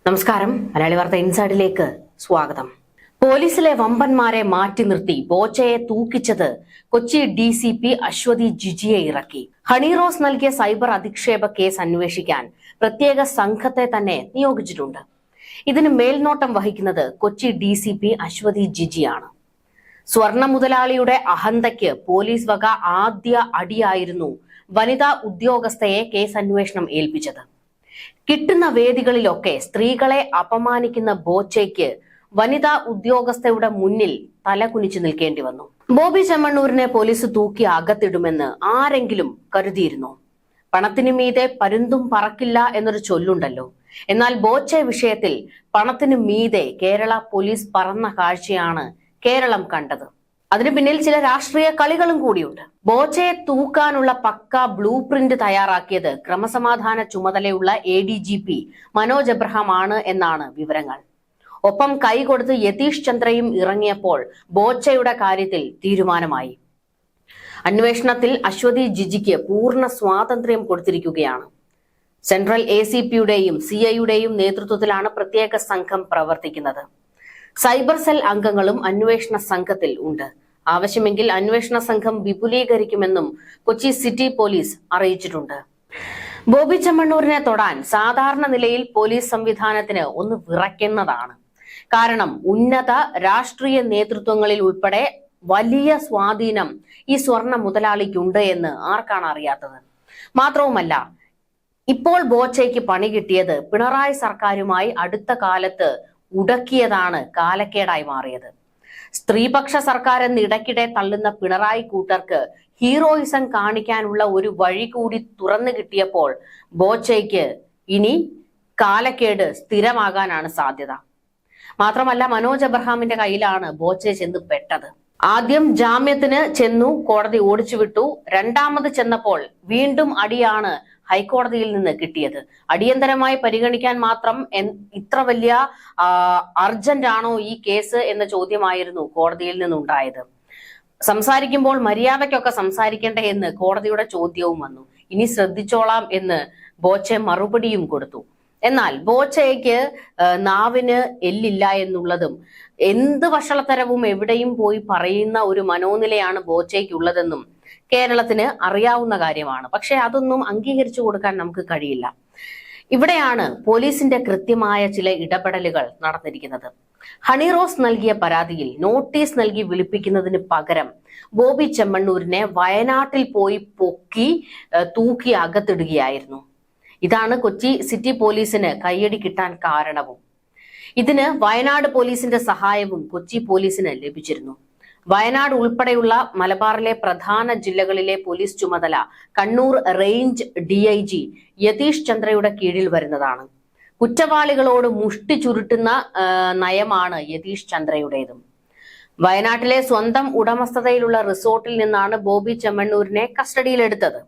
നമസ്കാരം. മലയാളി വാർത്ത ഇൻസൈഡിലേക്ക് സ്വാഗതം. പോലീസിലെ വമ്പന്മാരെ മാറ്റി നിർത്തി ബോച്ചയെ തൂക്കിച്ചത് കൊച്ചി DCP അശ്വതി ജിജിയെ ഇറക്കി. ഹണിറോസ് നൽകിയ സൈബർ അധിക്ഷേപ കേസ് അന്വേഷിക്കാൻ പ്രത്യേക സംഘത്തെ തന്നെ നിയോഗിച്ചിട്ടുണ്ട്. ഇതിന് മേൽനോട്ടം വഹിക്കുന്നത് കൊച്ചി DCP അശ്വതി ജിജിയാണ്. സ്വർണ്ണ മുതലാളിയുടെ അഹന്തയ്ക്ക് പോലീസ് വക ആദ്യ അടിയായിരുന്നു വനിതാ ഉദ്യോഗസ്ഥയെ കേസ് അന്വേഷണം ഏൽപ്പിച്ചത്. കിട്ടുന്ന വേദികളിലൊക്കെ സ്ത്രീകളെ അപമാനിക്കുന്ന ബോച്ചയ്ക്ക് വനിതാ ഉദ്യോഗസ്ഥയുടെ മുന്നിൽ തലകുനിച്ചു നിൽക്കേണ്ടി വന്നു. ബോബി ചെമ്മണ്ണൂരിനെ പോലീസ് തൂക്കി അകത്തിടുമെന്ന് ആരെങ്കിലും കരുതിയിരുന്നോ? പണത്തിനു മീതെ പരുന്തും പറക്കില്ല എന്നൊരു ചൊല്ലുണ്ടല്ലോ. എന്നാൽ ബോച്ച വിഷയത്തിൽ പണത്തിനു മീതെ കേരള പോലീസ് പറന്ന കാഴ്ചയാണ് കേരളം കണ്ടത്. അതിനു പിന്നിൽ ചില രാഷ്ട്രീയ കളികളും കൂടിയുണ്ട്. ബോച്ചയെ തൂക്കാനുള്ള പക്ക ബ്ലൂ പ്രിന്റ് തയ്യാറാക്കിയത് ക്രമസമാധാന ചുമതലയുള്ള ADGP മനോജ് എബ്രഹാം ആണ് എന്നാണ് വിവരങ്ങൾ. ഒപ്പം കൈകൊടുത്ത് യതീഷ് ചന്ദ്രയും ഇറങ്ങിയപ്പോൾ ബോച്ചയുടെ കാര്യത്തിൽ തീരുമാനമായി. അന്വേഷണത്തിൽ അശ്വതി ജിജിക്ക് പൂർണ്ണ സ്വാതന്ത്ര്യം കൊടുത്തിരിക്കുകയാണ്. സെൻട്രൽ ACPയുടെയും CIയുടെയും നേതൃത്വത്തിലാണ് പ്രത്യേക സംഘം പ്രവർത്തിക്കുന്നത്. സൈബർ സെൽ അംഗങ്ങളും അന്വേഷണ സംഘത്തിൽ ഉണ്ട്. ആവശ്യമെങ്കിൽ അന്വേഷണ സംഘം വിപുലീകരിക്കുമെന്നും കൊച്ചി സിറ്റി പോലീസ് അറിയിച്ചിട്ടുണ്ട്. ബോബി ചെമ്മണ്ണൂരിനെ തൊടാൻ സാധാരണ നിലയിൽ പോലീസ് സംവിധാനത്തിന് ഒന്ന് വിറയ്ക്കുന്നതാണ്. കാരണം ഉന്നത രാഷ്ട്രീയ നേതൃത്വങ്ങളിൽ ഉൾപ്പെടെ വലിയ സ്വാധീനം ഈ സ്വർണ്ണ മുതലാളിക്കുണ്ട് എന്ന് ആർക്കാണ് അറിയാത്തത്? മാത്രവുമല്ല, ഇപ്പോൾ ബോച്ചയ്ക്ക് പണി കിട്ടിയത് പിണറായി സർക്കാരുമായി അടുത്ത കാലത്ത് ഉടക്കിയതാണ് കാലക്കേടായി മാറിയത്. സ്ത്രീപക്ഷ സർക്കാർ എന്ന് ഇടയ്ക്കിടെ തള്ളുന്ന പിണറായി കൂട്ടർക്ക് ഹീറോയിസം കാണിക്കാനുള്ള ഒരു വഴി കൂടി തുറന്നു കിട്ടിയപ്പോൾ ബോച്ചയ്ക്ക് ഇനി കാലക്കേട് സ്ഥിരമാകാനാണ് സാധ്യത. മാത്രമല്ല, മനോജ് എബ്രഹാമിന്റെ കയ്യിലാണ് ബോച്ച ചെന്ന് പെട്ടത്. ആദ്യം ജാമ്യത്തിന് ചെന്നു, കോടതി ഓടിച്ചുവിട്ടു. രണ്ടാമത് ചെന്നപ്പോൾ വീണ്ടും അടിയാണ് ഹൈക്കോടതിയിൽ നിന്ന് കിട്ടിയത്. അടിയന്തരമായി പരിഗണിക്കാൻ മാത്രം ഇത്ര വലിയ അർജന്റ് ആണോ ഈ കേസ് എന്ന ചോദ്യമായിരുന്നു കോടതിയിൽ നിന്നുണ്ടായത്. സംസാരിക്കുമ്പോൾ മര്യാദയ്ക്കൊക്കെ സംസാരിക്കേണ്ടേ എന്ന് കോടതിയുടെ ചോദ്യവും വന്നു. ഇനി ശ്രദ്ധിച്ചോളാം എന്ന് ബോച്ച മറുപടിയും കൊടുത്തു. എന്നാൽ ബോച്ചയ്ക്ക് നാവിന് എല്ലില്ല എന്നുള്ളതും എന്ത് വഷളത്തരവും എവിടെയും പോയി പറയുന്ന ഒരു മനോനിലയാണ് ബോച്ചയ്ക്കുള്ളതെന്നും കേരളത്തിന് അറിയാവുന്ന കാര്യമാണ്. പക്ഷെ അതൊന്നും അംഗീകരിച്ചു കൊടുക്കാൻ നമുക്ക് കഴിയില്ല. ഇവിടെയാണ് പോലീസിന്റെ കൃത്യമായ ചില ഇടപെടലുകൾ നടന്നിരിക്കുന്നത്. ഹണിറോസ് നൽകിയ പരാതിയിൽ നോട്ടീസ് നൽകി വിളിപ്പിക്കുന്നതിന് പകരം ബോബി ചെമ്മണ്ണൂരിനെ വയനാട്ടിൽ പോയി പൊക്കി തൂക്കി അകത്തിടുകയായിരുന്നു. ഇതാണ് കൊച്ചി സിറ്റി പോലീസിന് കയ്യടി കിട്ടാൻ കാരണവും. ഇതിന് വയനാട് പോലീസിന്റെ സഹായവും കൊച്ചി പോലീസിന് ലഭിച്ചിരുന്നു. വയനാട് ഉൾപ്പെടെയുള്ള മലബാറിലെ പ്രധാന ജില്ലകളിലെ പോലീസ് ചുമതല കണ്ണൂർ റേഞ്ച് DIG യതീഷ് ചന്ദ്രയുടെ കീഴിൽ വരുന്നതാണ്. കുറ്റവാളികളോട് മുഷ്ടി ചുരുട്ടുന്ന നയമാണ് യതീഷ് ചന്ദ്രയുടേതും. വയനാട്ടിലെ സ്വന്തം ഉടമസ്ഥതയിലുള്ള റിസോർട്ടിൽ നിന്നാണ് ബോബി ചെമ്മണ്ണൂരിനെ കസ്റ്റഡിയിലെടുത്തത്.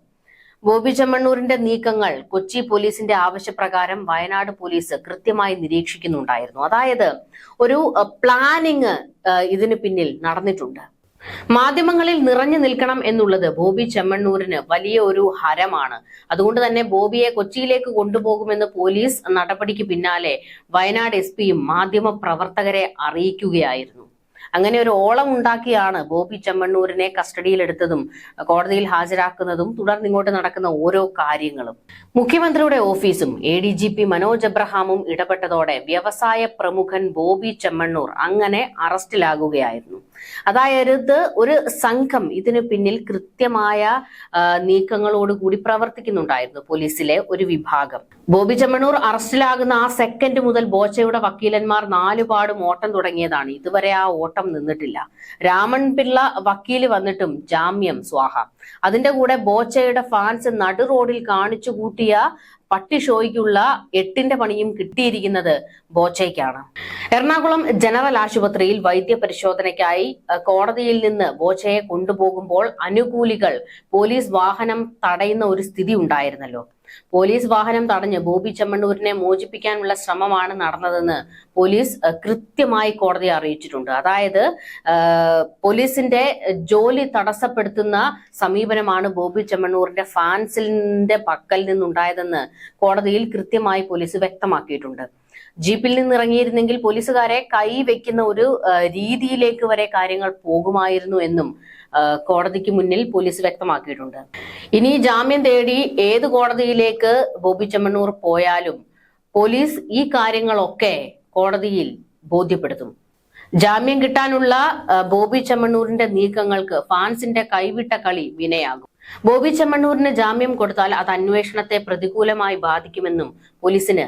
ബോബി ചെമ്മണ്ണൂരിന്റെ നീക്കങ്ങൾ കൊച്ചി പോലീസിന്റെ ആവശ്യപ്രകാരം വയനാട് പോലീസ് കൃത്യമായി നിരീക്ഷിക്കുന്നുണ്ടായിരുന്നു. അതായത് ഒരു പ്ലാനിങ് ഇതിന് പിന്നിൽ നടന്നിട്ടുണ്ട്. മാധ്യമങ്ങളിൽ നിറഞ്ഞു നിൽക്കണം എന്നുള്ളത് ബോബി ചെമ്മണ്ണൂരിന് വലിയ ഒരു ഹരമാണ്. അതുകൊണ്ട് തന്നെ ബോബിയെ കൊച്ചിയിലേക്ക് കൊണ്ടുപോകുമെന്ന് പോലീസ് നടപടിക്ക് പിന്നാലെ വയനാട് SPയും മാധ്യമ പ്രവർത്തകരെ അറിയിക്കുകയായിരുന്നു. അങ്ങനെ ഒരു ഓളം ഉണ്ടാക്കിയാണ് ബോബി ചെമ്മണ്ണൂരിനെ കസ്റ്റഡിയിലെടുത്തതും കോടതിയിൽ ഹാജരാക്കുന്നതും തുടർന്ന് ഇങ്ങോട്ട് നടക്കുന്ന ഓരോ കാര്യങ്ങളും. മുഖ്യമന്ത്രിയുടെ ഓഫീസും ADGP മനോജ് എബ്രഹാമും ഇടപെട്ടതോടെ വ്യവസായ പ്രമുഖൻ ബോബി ചെമ്മണ്ണൂർ അങ്ങനെ അറസ്റ്റിലാകുകയായിരുന്നു. അതായത് ഒരു സംഘം ഇതിന് പിന്നിൽ കൃത്യമായ നീക്കങ്ങളോടുകൂടി പ്രവർത്തിക്കുന്നുണ്ടായിരുന്നു പോലീസിലെ ഒരു വിഭാഗം. ബോബി ചെമ്മണ്ണൂർ അറസ്റ്റിലാകുന്ന ആ സെക്കൻഡ് മുതൽ ബോച്ചയുടെ വക്കീലന്മാർ നാലുപാടും ഓട്ടം തുടങ്ങിയതാണ്. ഇതുവരെ ആ ഓട്ടം നിന്നിട്ടില്ല. രാമൻ പിള്ള വക്കീല് വന്നിട്ടും ജാമ്യം സ്വാഹ. അതിന്റെ കൂടെ ബോച്ചയുടെ ഫാൻസ് നടു റോഡിൽ കാണിച്ചു കൂട്ടിയ പട്ടി ഷോയ്ക്കുള്ള 8ന്റെ പണിയും കിട്ടിയിരിക്കുന്നത് ബോച്ചയ്ക്കാണ്. എറണാകുളം ജനറൽ ആശുപത്രിയിൽ വൈദ്യപരിശോധനയ്ക്കായി കോടതിയിൽ നിന്ന് ബോച്ചയെ കൊണ്ടുപോകുമ്പോൾ അനുകൂലികൾ പോലീസ് വാഹനം തടയുന്ന ഒരു സ്ഥിതി ഉണ്ടായിരുന്നല്ലോ. പോലീസ് വാഹനം തടഞ്ഞ് ബോബി ചെമ്മണ്ണൂരിനെ മോചിപ്പിക്കാനുള്ള ശ്രമമാണ് നടന്നതെന്ന് പോലീസ് കൃത്യമായി കോടതിയെ അറിയിച്ചിട്ടുണ്ട്. അതായത് പോലീസിന്റെ ജോലി തടസ്സപ്പെടുത്തുന്ന സമീപനമാണ് ബോബി ചെമ്മണ്ണൂരിന്റെ ഫാൻസിന്റെ പക്കൽ നിന്നുണ്ടായതെന്ന് കോടതിയിൽ കൃത്യമായി പോലീസ് വ്യക്തമാക്കിയിട്ടുണ്ട്. ജീപ്പിൽ നിന്ന് ഇറങ്ങിയിരുന്നെങ്കിൽ പോലീസുകാരെ കൈവെക്കുന്ന ഒരു രീതിയിലേക്ക് വരെ കാര്യങ്ങൾ പോകുമായിരുന്നു എന്നും കോടതിക്ക് മുന്നിൽ പോലീസ് വ്യക്തമാക്കിയിട്ടുണ്ട്. ഇനി ജാമ്യം തേടി ഏത് കോടതിയിലേക്ക് ബോബി ചെമ്മണ്ണൂർ പോയാലും പോലീസ് ഈ കാര്യങ്ങളൊക്കെ കോടതിയിൽ ബോധ്യപ്പെടുത്തും. ജാമ്യം കിട്ടാനുള്ള ബോബി ചെമ്മണ്ണൂരിന്റെ നീക്കങ്ങൾക്ക് ഫാൻസിന്റെ കൈവിട്ട കളി വിനയാകും. ബോബി ചെമ്മണ്ണൂരിന് ജാമ്യം കൊടുത്താൽ അത് അന്വേഷണത്തെ പ്രതികൂലമായി ബാധിക്കുമെന്നും പോലീസിന്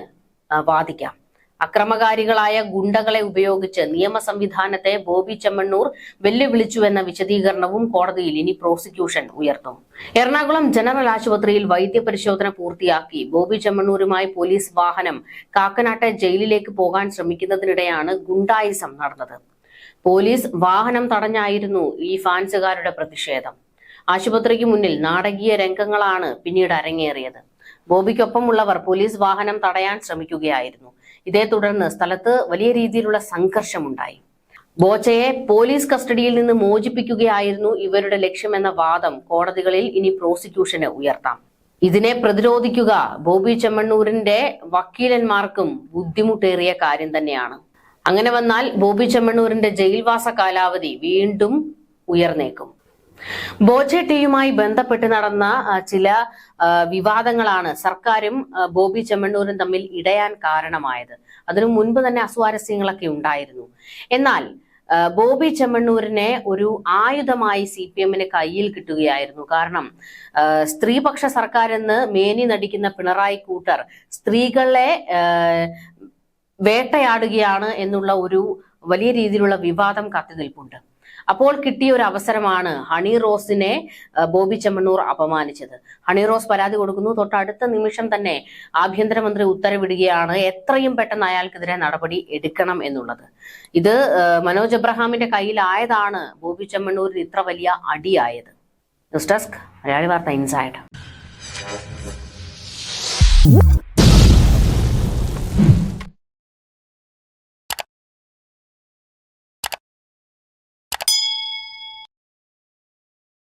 വാദിക്കാം. അക്രമകാരികളായ ഗുണ്ടകളെ ഉപയോഗിച്ച് നിയമ സംവിധാനത്തെ ബോബി ചെമ്മണ്ണൂർ വെല്ലുവിളിച്ചുവെന്ന വിശദീകരണവും കോടതിയിൽ ഇനി പ്രോസിക്യൂഷൻ ഉയർത്തും. എറണാകുളം ജനറൽ ആശുപത്രിയിൽ വൈദ്യപരിശോധന പൂർത്തിയാക്കി ബോബി ചെമ്മണ്ണൂരുമായി പോലീസ് വാഹനം കാക്കനാട്ടെ ജയിലിലേക്ക് പോകാൻ ശ്രമിക്കുന്നതിനിടെയാണ് ഗുണ്ടായിസം നടന്നത്. പോലീസ് വാഹനം തടഞ്ഞായിരുന്നു ഈ ഫാൻസുകാരുടെ പ്രതിഷേധം. ആശുപത്രിക്ക് മുന്നിൽ നാടകീയ രംഗങ്ങളാണ് പിന്നീട് അരങ്ങേറിയത്. ബോബിക്കൊപ്പമുള്ളവർ പോലീസ് വാഹനം തടയാൻ ശ്രമിക്കുകയായിരുന്നു. ഇതേ തുടർന്ന് സ്ഥലത്ത് വലിയ രീതിയിലുള്ള സംഘർഷമുണ്ടായി. ബോച്ചയെ പോലീസ് കസ്റ്റഡിയിൽ നിന്ന് മോചിപ്പിക്കുകയായിരുന്നു ഇവരുടെ ലക്ഷ്യമെന്ന വാദം കോടതികളിൽ ഇനി പ്രോസിക്യൂഷന് ഉയർത്താം. ഇതിനെ പ്രതിരോധിക്കുക ബോബി ചെമ്മണ്ണൂരിന്റെ വക്കീലന്മാർക്കും ബുദ്ധിമുട്ടേറിയ കാര്യം തന്നെയാണ്. അങ്ങനെ വന്നാൽ ബോബി ചെമ്മണ്ണൂരിന്റെ ജയിൽവാസ കാലാവധി വീണ്ടും ഉയർന്നേക്കും. ബോച്ചെ ടീയുമായി ബന്ധപ്പെട്ട് നടന്ന ചില വിവാദങ്ങളാണ് സർക്കാരും ബോബി ചെമ്മണ്ണൂരും തമ്മിൽ ഇടയാൻ കാരണമായത്. അതിനു മുൻപ് തന്നെ അസ്വാരസ്യങ്ങളൊക്കെ ഉണ്ടായിരുന്നു. എന്നാൽ ബോബി ചെമ്മണ്ണൂരിനെ ഒരു ആയുധമായി CPM കയ്യിൽ കിട്ടുകയായിരുന്നു. കാരണം സ്ത്രീപക്ഷ സർക്കാരെന്ന് മേനി നടിക്കുന്ന പിണറായി കൂട്ടർ സ്ത്രീകളെ വേട്ടയാടുകയാണ് എന്നുള്ള ഒരു വലിയ രീതിയിലുള്ള വിവാദം കത്തിനിൽപ്പുണ്ട്. അപ്പോൾ കിട്ടിയ ഒരു അവസരമാണ് ഹണി റോസിനെ ബോബി ചെമ്മണ്ണൂർ അപമാനിച്ചത്. ഹണി റോസ് പരാതി കൊടുക്കുന്നു. തൊട്ടടുത്ത നിമിഷം തന്നെ ആഭ്യന്തരമന്ത്രി ഉത്തരവിടുകയാണ് എത്രയും പെട്ടെന്ന് അയാൾക്കെതിരെ നടപടി എടുക്കണം എന്നുള്ളത്. ഇത് മനോജ് എബ്രഹാമിന്റെ കയ്യിലായതാണ് ബോബി ചെമ്മണ്ണൂരിന് ഇത്ര വലിയ അടിയായത്. ന്യൂസ് ഡെസ്ക് മലയാളി വാർത്ത ഇൻസൈഡ്.